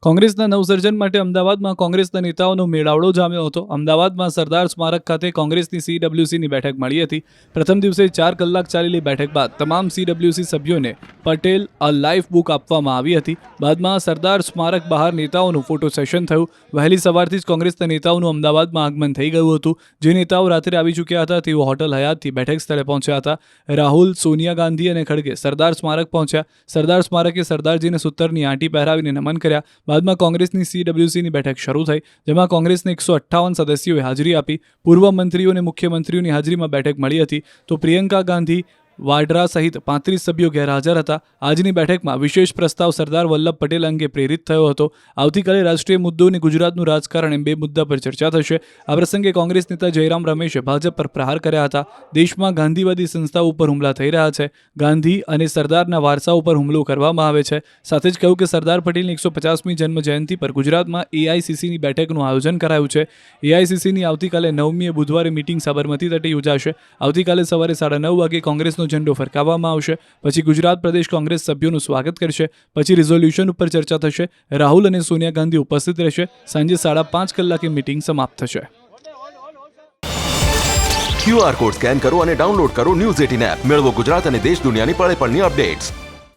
કોંગ્રેસના નવસર્જન માટે અમદાવાદમાં કોંગ્રેસના નેતાઓનો મેળાવડો જામ્યો હતો. અમદાવાદમાં સરદાર સ્મારક ખાતે કોંગ્રેસની CWCની બેઠક મળી હતી. પ્રથમ દિવસે 4 કલાક ચાલેલી બેઠક બાદ તમામ CWC સભ્યોને પટેલ અ લાઈફ બુક આપવામાં આવી હતી. બાદમાં સરદાર સ્મારક બહાર નેતાઓનું ફોટો સેશન થયું. વહેલી સવારથી જ કોંગ્રેસના નેતાઓનું અમદાવાદમાં આગમન થઈ ગયું હતું. જે નેતાઓ રાત્રે આવી ચૂક્યા હતા તેઓ હોટલ હયાતથી બેઠક સ્થળે પહોંચ્યા હતા. રાહુલ, સોનિયા ગાંધી અને ખડગે સરદાર સ્મારક પહોંચ્યા. સરદાર સ્મારકે સરદારજીને સૂતરની આંટી પહેરાવીને નમન કર્યા. બાદમાં કોંગ્રેસની CWCની બેઠક શરૂ થઈ, જેમાં કોંગ્રેસના 158 સદસ્યોએ હાજરી આપી. પૂર્વ મંત્રીઓ અને મુખ્યમંત્રીઓની હાજરીમાં બેઠક મળી હતી. તો પ્રિયંકા ગાંધી વાડ્રા સહિત 35 સભ્યો ગેરહાજર હતા. આજની બેઠકમાં વિશેષ પ્રસ્તાવ સરદાર વલ્લભ પટેલ અંગે પ્રેરિત થયો હતો. આવતીકાલે રાષ્ટ્રીય મુદ્દો અને ગુજરાતનું રાજકારણ એમ બે મુદ્દા પર ચર્ચા થશે. આ પ્રસંગે કોંગ્રેસ નેતા જયરામ રમેશે ભાજપ પર પ્રહાર કર્યા હતા. દેશમાં ગાંધીવાદી સંસ્થાઓ ઉપર હુમલા થઈ રહ્યા છે. ગાંધી અને સરદારના વારસા ઉપર હુમલો કરવામાં આવે છે. સાથે જ કહ્યું કે સરદાર પટેલની 150મી જન્મ જયંતિ પર ગુજરાતમાં AICCની બેઠકનું આયોજન કરાયું છે. AICCની આવતીકાલે 9મીએ બુધવારે મીટિંગ સાબરમતી તટે યોજાશે. આવતીકાલે સવારે 9:30 વાગે કોંગ્રેસનો ઝંડો ફરકાવવામાં આવશે. પછી ગુજરાત પ્રદેશ કોંગ્રેસ સભ્યોનું સ્વાગત કરશે. પછી રિઝોલ્યુશન ઉપર ચર્ચા થશે. રાહુલ અને સોનિયા ગાંધી ઉપસ્થિત રહેશે. સાંજે 5:30 કલાકે મીટિંગ સમાપ્ત થશે. QR કોડ સ્કેન કરો અને ડાઉનલોડ કરો News 18 એપ. મેળવો ગુજરાત અને દેશ દુનિયાની પળે પળની અપડેટ્સ.